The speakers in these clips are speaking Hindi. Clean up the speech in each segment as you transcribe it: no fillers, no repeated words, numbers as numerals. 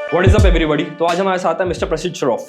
What is up everybody. तो आज हमारे साथ है मिस्टर प्रसिद्ध श्रॉफ।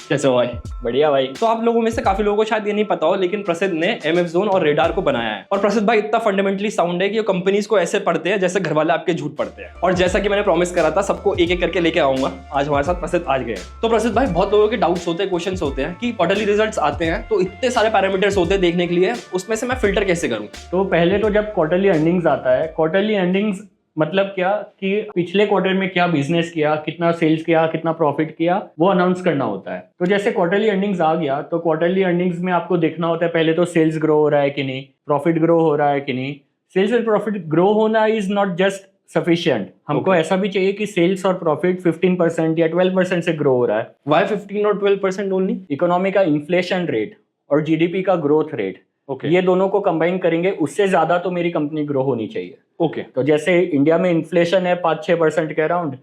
कैसे हो भाई? बढ़िया भाई। तो आप लोगों में से काफी लोगों को शायद ये नहीं पता हो, लेकिन प्रसिद्ध ने एमएफ जोन और रेडार को बनाया है। और प्रसिद्ध भाई इतना फंडामेंटली साउंड है कि वो कंपनीज को ऐसे पढ़ते हैं जैसे घर वाले आपके झूठ पढ़ते हैं। और जैसा कि मैंने प्रॉमिस करा था, सबको एक एक करके लेके आऊंगा। आज हमारे साथ प्रसिद्ध आज गए। तो प्रसिद्ध भाई, बहुत लोगों के डाउट्स होते हैं, क्वेश्चंस होते हैं कि क्वार्टरली रिजल्ट्स आते हैं तो इतने सारे पैरामीटर्स होते हैं देखने के लिए, उसमें से मैं फिल्टर कैसे करूं? तो पहले तो जब क्वार्टरली अर्निंग्स आता है, क्वार्टरली अर्निंग्स मतलब क्या कि पिछले क्वार्टर में क्या बिजनेस किया, कितना सेल्स किया, कितना प्रॉफिट किया, वो अनाउंस करना होता है। तो जैसे क्वार्टरली अर्निंग्स आ गया तो क्वार्टरली अर्निंग्स में आपको देखना होता है पहले तो सेल्स ग्रो हो रहा है कि नहीं, प्रॉफिट ग्रो हो रहा है कि नहीं। सेल्स और प्रॉफिट ग्रो होना इज नॉट जस्ट सफिशिएंट, हमको ऐसा भी चाहिए कि सेल्स और प्रॉफिट 15% या 12% से ग्रो हो रहा है। वाई 15 और 12% ओनली? इकोनॉमी का इन्फ्लेशन रेट और जीडीपी का ग्रोथ रेट, ये दोनों को कंबाइन करेंगे, उससे ज्यादा तो मेरी कंपनी ग्रो होनी चाहिए। तो जैसे इंडिया में इन्फ्लेशन है 5-6% के अराउंड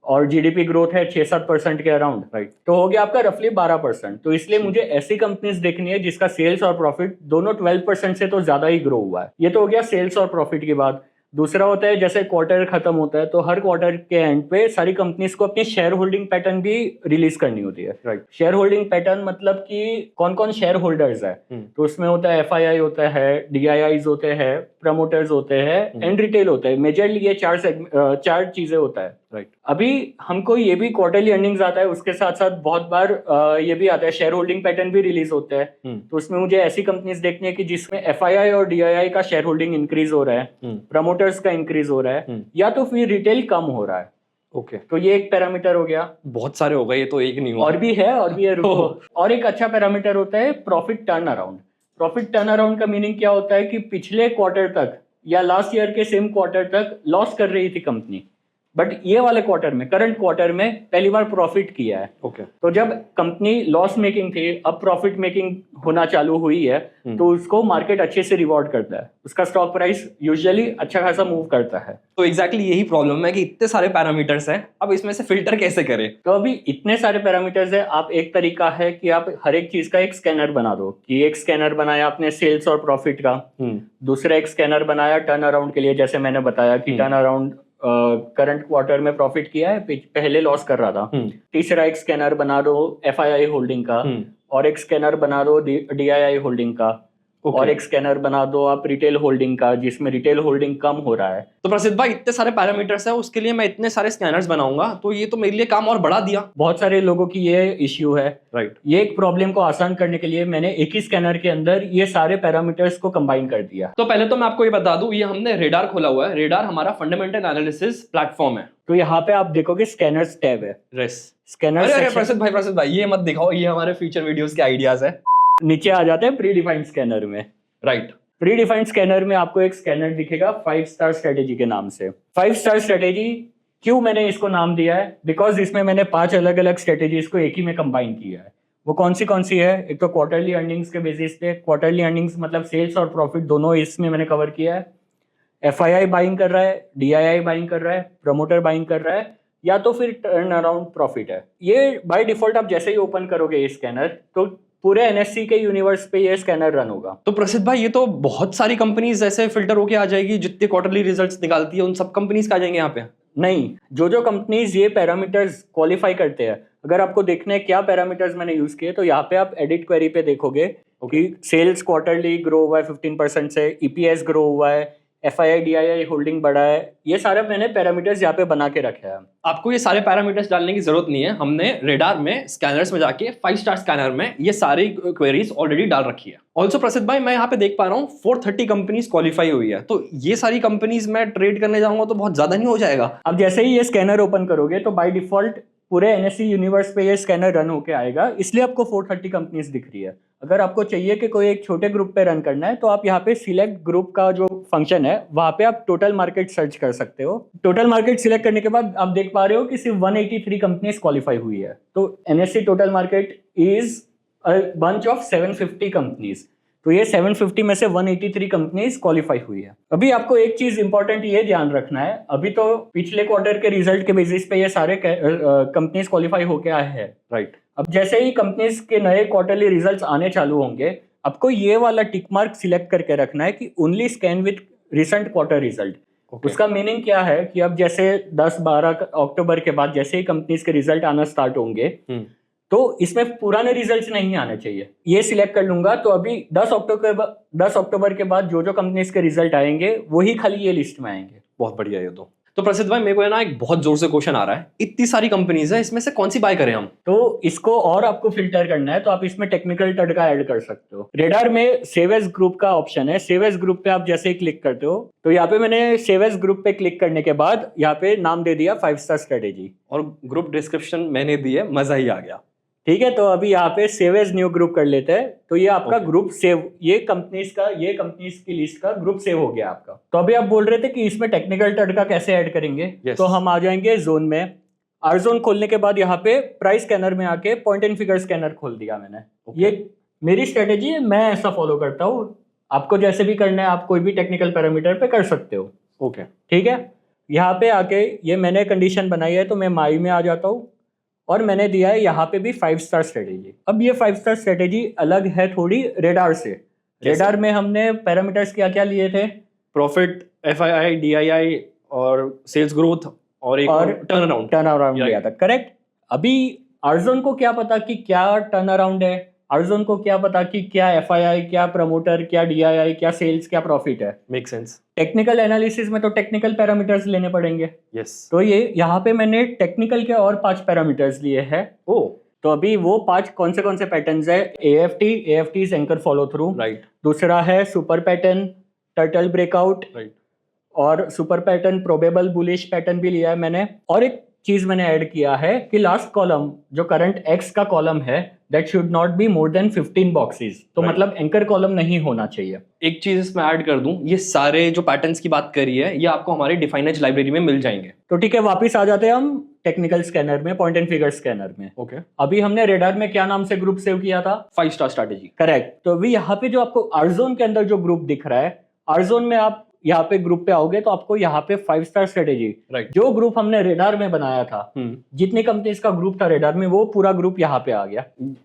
और जीडीपी ग्रोथ है 6-7% के अराउंड, राइट। तो हो गया आपका रफली 12%। तो इसलिए मुझे ऐसी कंपनीज देखनी है जिसका सेल्स और प्रॉफिट दोनों 12% से तो ज्यादा ही ग्रो हुआ है। ये तो हो गया सेल्स और प्रॉफिट की बात। दूसरा होता है जैसे क्वार्टर खत्म होता है तो हर क्वार्टर के एंड पे सारी कंपनीज को अपनी शेयर होल्डिंग पैटर्न भी रिलीज करनी होती है, राइट। शेयर होल्डिंग पैटर्न मतलब कि कौन कौन शेयर होल्डर्स है। तो उसमें होता है एफआईआई होता है, डीआईआईज होते हैं, प्रमोटर्स होते हैं एंड रिटेल होता है। मेजरली ये चार चीजें होता है, राइट। अभी हमको ये भी क्वार्टरली अर्निंग्स आता है, उसके साथ साथ बहुत बार ये भी आता है शेयर होल्डिंग पैटर्न भी रिलीज होता है। तो उसमें मुझे ऐसी कंपनीज देखनी है कि जिसमें एफआईआई और डीआईआई का शेयर होल्डिंग इंक्रीज हो रहा है, प्रमोटर्स का इंक्रीज हो रहा है, या तो फिर रिटेल कम हो रहा है। तो ये एक पैरामीटर हो गया। बहुत सारे हो गए, ये तो एक नहीं हुआ। और भी है और एक अच्छा पैरामीटर होता है profit turn around. Profit turn around का मीनिंग क्या होता है कि पिछले क्वार्टर तक या लास्ट ईयर के सेम क्वार्टर तक लॉस कर रही थी कंपनी, बट ये वाले क्वार्टर में, करंट क्वार्टर में पहली बार प्रॉफिट किया है। तो जब कंपनी लॉस मेकिंग थी, अब प्रॉफिट मेकिंग होना चालू हुई है, तो उसको मार्केट अच्छे से रिवॉर्ड करता है, उसका स्टॉक प्राइस यूजुअली अच्छा खासा मूव करता है। तो एग्जैक्टली यही प्रॉब्लम है कि इतने सारे पैरामीटर्स हैं, अब इसमें से फिल्टर कैसे करें? तो अभी इतने सारे पैरामीटर्स है, आप एक तरीका है कि आप हर एक चीज का एक स्कैनर बना दो। कि एक स्कैनर बनाया आपने सेल्स और प्रॉफिट का, दूसरा एक स्कैनर बनाया टर्न अराउंड के लिए, जैसे मैंने बताया कि टर्न अराउंड करंट क्वार्टर में प्रॉफिट किया है, पहले लॉस कर रहा था। तीसरा एक स्कैनर बना दो एफआईआई होल्डिंग का, और एक स्कैनर बना दो डीआईआई होल्डिंग का, और एक स्कैनर बना दो आप रिटेल होल्डिंग का, जिसमें रिटेल होल्डिंग कम हो रहा है। तो प्रसिद्ध भाई, इतने सारे पैरामीटर्स है, उसके लिए मैं इतने सारे स्कैनर्स बनाऊंगा, तो ये तो मेरे लिए काम और बढ़ा दिया। बहुत सारे लोगों की ये इश्यू है, राइट। ये एक प्रॉब्लम को आसान करने के लिए मैंने एक ही स्कैनर के अंदर ये सारे पैरामीटर्स को कंबाइन कर दिया। तो पहले तो मैं आपको ये बता दूं, ये हमने रेडार खोला हुआ है। रेडार हमारा फंडामेंटल एनालिसिस प्लेटफॉर्म है। तो यहाँ पे आप देखोगे स्कैनर्स टैब है। स्कैनर्स। अरे प्रसिद्ध भाई ये मत दिखाओ, ये हमारे फ्यूचर वीडियोस के आइडियाज है। नीचे आ जाते हैं प्री डिफाइंड स्कैनर में, राइट। प्री डिफाइंड स्कैनर में आपको एक स्कैनर दिखेगा 5 स्टार स्ट्रेटेजी के नाम से। 5 स्टार स्ट्रेटेजी क्यों मैंने इसको नाम दिया है? बिकॉज इसमें मैंने 5 अलग अलग स्ट्रेटेजीज को एक ही में कंबाइन किया है। वो कौन सी है? एक तो क्वार्टरली अर्निंग्स के बेसिस पे, क्वार्टरली अर्निंग्स मतलब सेल्स और प्रॉफिट दोनों इसमें मैंने कवर किया है। एफआईआई बाइंग कर रहा है, डीआईआई बाइंग कर रहा है, प्रमोटर बाइंग कर रहा है, या तो फिर टर्न अराउंड प्रॉफिट है। ये बाय डिफॉल्ट आप जैसे ही ओपन करोगे ये स्कैनर, तो पूरे एनएससी के यूनिवर्स पे ये स्कैनर रन होगा। तो प्रसिद्ध भाई, ये तो बहुत सारी कंपनीज ऐसे फिल्टर होके आ जाएगी, जितने क्वार्टरली रिजल्ट्स निकालती है उन सब कंपनीज का आ जाएंगे यहाँ पे? नहीं, जो कंपनीज ये पैरामीटर्स क्वालिफाई करते हैं, अगर आपको देखना है क्या पैरामीटर्स मैंने यूज किए, तो यहाँ पे आप एडिट क्वेरी पे देखोगे कि सेल्स क्वार्टरली ग्रो हुआ है 15% से, ईपीएस ग्रो हुआ है, एफआईआई डीआईआई होल्डिंग बढ़ा है। ये सारे मैंने पैरामीटर्स यहाँ पे बना के रखे हैं। आपको ये सारे पैरामीटर्स डालने की जरूरत नहीं है, हमने रेडार में स्कैनर्स में जाके 5 स्टार स्कैनर में ये सारी क्वेरीज ऑलरेडी डाल रखी है। ऑल्सो प्रसिद्ध भाई, मैं यहाँ पे देख पा रहा हूँ 430 कंपनीज क्वालिफाई हुई है। तो ये सारी कंपनीज में ट्रेड करने जाऊंगा तो बहुत ज्यादा नहीं हो जाएगा? अब जैसे ही ये स्कैनर ओपन करोगे तो बाय डिफॉल्ट पूरे एनएससी यूनिवर्स पे ये स्कैनर रन होके आएगा, इसलिए आपको 430 कंपनीज दिख रही है। अगर आपको चाहिए कि कोई एक छोटे ग्रुप पे रन करना है, तो आप यहाँ पे सिलेक्ट ग्रुप का जो फंक्शन है, वहां पे आप टोटल मार्केट सर्च कर सकते हो। टोटल मार्केट सिलेक्ट करने के बाद आप देख पा रहे हो कि सिर्फ 183 कंपनीज क्वालिफाई हुई है। तो NSC total market is a bunch of 750 companies. तो ये 750 में से 183 कंपनीज क्वालिफाई हुई है। अभी आपको एक चीज इंपॉर्टेंट ये ध्यान रखना है, अभी तो पिछले क्वार्टर के रिजल्ट के बेसिस पे ये सारे कंपनीज क्वालिफाई होके आए हैं, राइट। अब जैसे ही कंपनीज के नए क्वार्टरली रिजल्ट्स आने चालू होंगे, आपको ये वाला टिक मार्क सिलेक्ट करके रखना है कि only scan with recent quarter result. उसका मीनिंग क्या है कि अब जैसे 10-12 अक्टूबर के बाद जैसे ही कंपनीज के रिजल्ट आना स्टार्ट होंगे तो इसमें पुराने रिजल्ट्स नहीं आने चाहिए, ये सिलेक्ट कर लूंगा। तो अभी 10 अक्टूबर के बाद जो जो कंपनीज के रिजल्ट आएंगे वही खाली ये लिस्ट में आएंगे। बहुत बढ़िया। ये तो प्रसिद्ध भाई मेरे को है ना एक बहुत जोर से क्वेश्चन आ रहा है, इतनी सारी कंपनीज है, इसमें से कौन सी बाय करें हम? तो इसको और आपको फिल्टर करना है तो आप इसमें टेक्निकल तड़का ऐड कर सकते हो। रेडार में सेव एज ग्रुप का ऑप्शन है, सेव एज ग्रुप पे आप जैसे ही क्लिक करते हो तो यहाँ पे मैंने सेव एज ग्रुप पे क्लिक करने के बाद यहाँ पे नाम दे दिया 5 स्टार स्ट्रेटेजी और ग्रुप डिस्क्रिप्शन मैंने दी है, मजा ही आ गया। ठीक है, तो अभी यहाँ पे सेव एज न्यू ग्रुप कर लेते हैं। तो ये आपका ग्रुप सेव, ये कंपनीज की लिस्ट का ग्रुप सेव हो गया आपका। तो अभी आप बोल रहे थे कि इसमें टेक्निकल तड़का कैसे ऐड करेंगे। तो हम आ जाएंगे जोन में। आर जोन खोलने के बाद यहाँ पे प्राइस स्कैनर में आके पॉइंट एंड फिगर स्कैनर खोल दिया मैंने। ये मेरी स्ट्रेटेजी है, मैं ऐसा फॉलो करता हूँ। आपको जैसे भी करना है आप कोई भी टेक्निकल पैरामीटर पे कर सकते हो। ओके ठीक है, यहाँ पे आके ये मैंने कंडीशन बनाई है तो मैं माई में आ जाता हूँ और मैंने दिया है यहाँ पे भी 5 स्टार स्ट्रेटेजी। अब ये 5 स्टार स्ट्रेटेजी अलग है थोड़ी रेडार से। रेडार में हमने पैरामीटर्स क्या क्या लिए थे? प्रॉफिट, FII, DII और सेल्स ग्रोथ और एक और टर्न अराउंड लिया था। करेक्ट। अभी आर्जोन को क्या पता कि क्या टर्न अराउंड है, आर्जोन को क्या पता कि क्या FII, क्या प्रमोटर, क्या DII, क्या सेल्स, क्या प्रॉफिट है। Make sense. टेक्निकल एनालिसिस में तो टेक्निकल पैरामीटर्स लेने पड़ेंगे। यस। तो ये यहाँ पे मैंने टेक्निकल के और 5 पैरामीटर्स लिए हैं। तो अभी वो 5 कौन से पैटर्न्स है? AFT is anchor follow through, right. दूसरा है super pattern, turtle breakout, right. और super pattern probable bullish pattern भी लिया है मैंने। और एक चीज मैंने ऐड किया है कि लास्ट कॉलम जो करंट X का कॉलम है that should not be more than 15 boxes. तो मतलब एंकर कॉलम नहीं होना चाहिए। एक चीज इसमें ऐड कर दूं, ये सारे जो पैटर्न्स की बात करी है ये आपको हमारी डिफाइन एज लाइब्रेरी में मिल जाएंगे। तो ठीक है, वापस आ जाते हैं हम टेक्निकल स्कैनर में, पॉइंट एंड फिगर स्कैनर में। ओके। अभी हमने रेडार में क्या नाम से ग्रुप सेव किया था? 5 स्टार स्ट्रैटेजी। करेक्ट। तो अभी यहाँ पे जो आपको आर्जोन के अंदर जो ग्रुप दिख रहा है, आर्जोन में आप यहाँ पे ग्रुप पे आओगे तो आपको यहाँ पे 5 स्टार स्ट्रेटेजी, राइट, जो ग्रुप हमने रेडार में बनाया था, जितनी कंपनीज का ग्रुप था रेडार में वो पूरा ग्रुप यहाँ पे आ गया।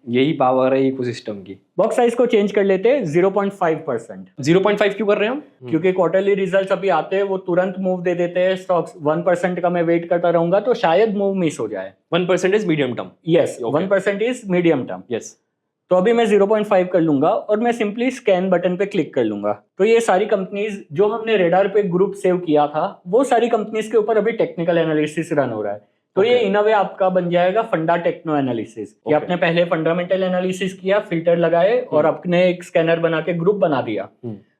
यही पावर है इकोसिस्टम की। बॉक्स साइज को चेंज कर लेते हैं 0.5%। 0.5 क्यों कर रहे हैं हम? क्योंकि क्वार्टरली रिजल्ट्स अभी आते हैं वो तुरंत मूव दे देते हैं स्टॉक्स। 1% का मैं वेट करता रहूंगा तो शायद मूव मिस हो जाए। 1% is medium term. Yes, 1% is medium term. Yes. तो अभी मैं 0.5 कर लूंगा और मैं सिंपली स्कैन बटन पे क्लिक कर लूंगा। तो ये सारी कंपनीज जो हमने रेडार पे ग्रुप सेव किया था वो सारी कंपनीज के ऊपर अभी टेक्निकल एनालिसिस रन हो रहा है। तो ये इन अ वे आपका बन जाएगा फंडा टेक्नो एनालिसिस। कि आपने पहले फंडामेंटल एनालिसिस किया, फिल्टर लगाए और अपने एक स्कैनर बना के ग्रुप बना दिया।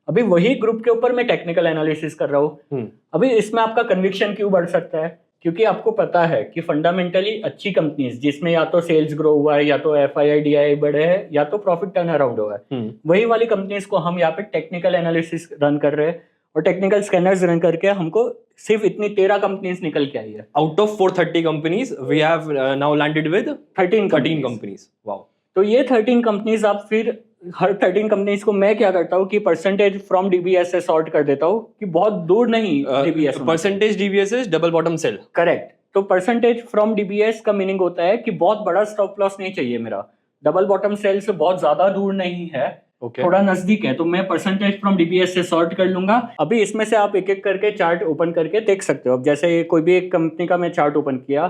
अभी वही ग्रुप के ऊपर मैं टेक्निकल एनालिसिस कर रहा हूँ। अभी इसमें आपका कन्विक्शन क्यों बढ़ सकता है? क्योंकि आपको पता है कि फंडामेंटली अच्छी कंपनीज जिसमें या तो सेल्स ग्रो हुआ है, या तो FII DII बढ़े हैं, या तो प्रॉफिट टर्न अराउंड हुआ है, वही वाली कंपनीज को हम यहाँ पे टेक्निकल एनालिसिस रन कर रहे हैं और टेक्निकल स्कैनर्स रन करके हमको सिर्फ इतनी 13 कंपनीज निकल के आई है। Out of 430 companies we have now landed with 13 companies. Wow. तो ये 13 कंपनीज आप फिर हर 13 कंपनीज को मैं क्या करता हूँ कि परसेंटेज फ्रॉम DBS से सॉर्ट कर देता हूँ कि बहुत दूर नहीं DBS। Percentage DBS is double bottom sell. Correct. तो परसेंटेज फ्रॉम DBS का मीनिंग होता है कि बहुत बड़ा स्टॉप लॉस नहीं चाहिए मेरा, डबल बॉटम सेल से बहुत ज्यादा दूर नहीं है, थोड़ा नजदीक है, तो मैं परसेंटेज फ्रॉम DBS से सॉर्ट कर लूंगा। अभी इसमें से आप एक एक करके चार्ट ओपन करके देख सकते हो। अब जैसे कोई भी एक कंपनी का मैं चार्ट ओपन किया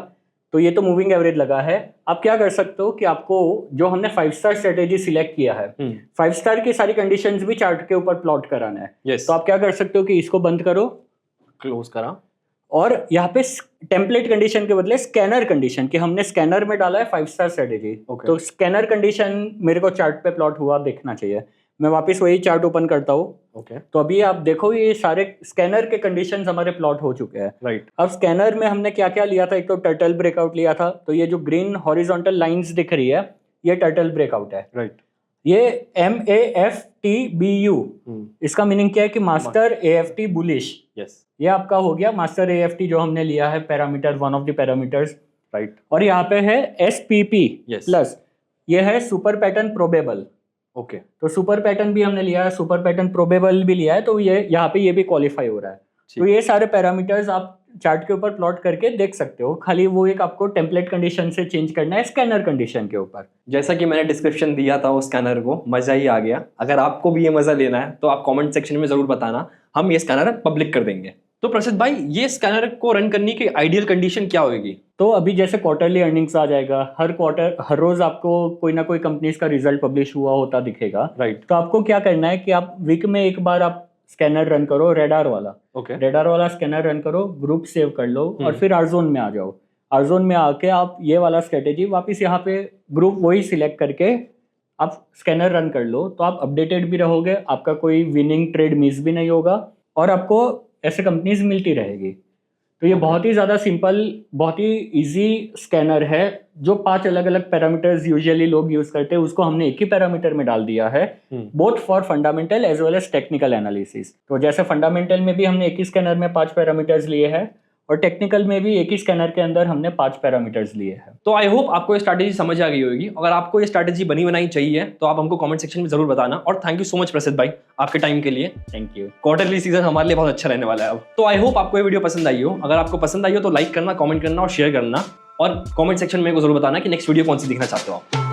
तो ये तो मूविंग एवरेज लगा है। आप क्या कर सकते हो कि आपको जो हमने 5 स्टार स्ट्रेटेजी सिलेक्ट किया है, 5 स्टार की सारी कंडीशंस भी चार्ट के ऊपर प्लॉट कराना है। तो आप क्या कर सकते हो कि इसको बंद करो, क्लोज करा, और यहाँ पे टेम्पलेट कंडीशन के बदले स्कैनर कंडीशन, कि हमने स्कैनर में डाला है 5 स्टार स्ट्रेटेजी। तो स्कैनर कंडीशन मेरे को चार्ट पे प्लॉट हुआ देखना चाहिए। मैं वापस वही चार्ट ओपन करता हूँ। तो अभी आप देखो ये सारे स्कैनर के कंडीशंस हमारे प्लॉट हो चुके हैं। राइट। अब स्कैनर में हमने क्या क्या लिया था? एक तो टर्टल ब्रेकआउट लिया था, तो ये जो ग्रीन हॉरिजॉन्टल लाइंस दिख रही है ये टर्टल ब्रेकआउट है। राइट। ये MAFTBU, इसका मीनिंग क्या है कि मास्टर AFT बुलिश। यस। ये आपका हो गया मास्टर AFT जो हमने लिया है parameter, one of the parameters. Right. और यहाँ पे है SPP प्लस, ये है सुपर पैटर्न प्रोबेबल। ओके। तो सुपर पैटर्न भी हमने लिया है, सुपर पैटर्न प्रोबेबल भी लिया है, तो ये यहाँ पे ये भी क्वालिफाई हो रहा है। तो ये सारे पैरामीटर्स आप चार्ट के ऊपर प्लॉट करके देख सकते हो। खाली वो एक आपको टेम्पलेट कंडीशन से चेंज करना है स्कैनर कंडीशन के ऊपर। जैसा कि मैंने डिस्क्रिप्शन दिया था उस स्कैनर को, मजा ही आ गया। अगर आपको भी ये मजा लेना है तो आप कमेंट सेक्शन में जरूर बताना, हम ये स्कैनर पब्लिक कर देंगे। तो प्रसिद्ध भाई, ये स्कैनर को रन करने की आइडियल कंडीशन क्या होगी? तो अभी जैसे क्वार्टरली अर्निंग्स आ जाएगा, हर रोज आपको कोई ना कोई कंपनीज का रिजल्ट पब्लिश हुआ होता दिखेगा, राइट। तो आपको क्या करना है कि आप वीक में एक बार आप स्कैनर रन करो, रेडार वाला। ओके। रेडार वाला स्कैनर रन करो, ग्रुप सेव कर लो और फिर आरजोन में आ जाओ। आरजोन में आके आप ये वाला स्ट्रेटेजी वापस यहाँ पे ग्रुप वही सिलेक्ट करके आप स्कैनर रन कर लो, तो आप अपडेटेड भी रहोगे, आपका कोई विनिंग ट्रेड मिस भी नहीं होगा और आपको ऐसे कंपनीज मिलती रहेगी। तो ये बहुत ही ज़्यादा सिंपल, बहुत ही इजी स्कैनर है। जो 5 अलग अलग पैरामीटर्स यूजुअली लोग यूज करते हैं, उसको हमने एक ही पैरामीटर में डाल दिया है, both for fundamental as well as technical analysis. तो जैसे फंडामेंटल में भी हमने एक ही स्कैनर में 5 पैरामीटर्स लिए हैं और टेक्निकल में भी एक ही स्कैनर के अंदर हमने 5 पैरामीटर्स लिए हैं। तो आई होप आपको ये स्ट्रैटेजी समझ आ गई होगी। अगर आपको ये स्ट्रैटेजी बनी बनाई चाहिए तो आप हमको कमेंट सेक्शन में जरूर बताना। और थैंक यू सो मच प्रसिद्ध भाई आपके टाइम के लिए। Thank you. क्वार्टरली सीजन हमारे लिए बहुत अच्छा रहने वाला है अब। तो आई होप आपको ये वीडियो पसंद आई हो। अगर आपको पसंद आई हो तो लाइक करना, कमेंट करना और शेयर करना, और कमेंट सेक्शन में जरूर बताना कि नेक्स्ट वीडियो कौन सी देखना चाहते हो आप।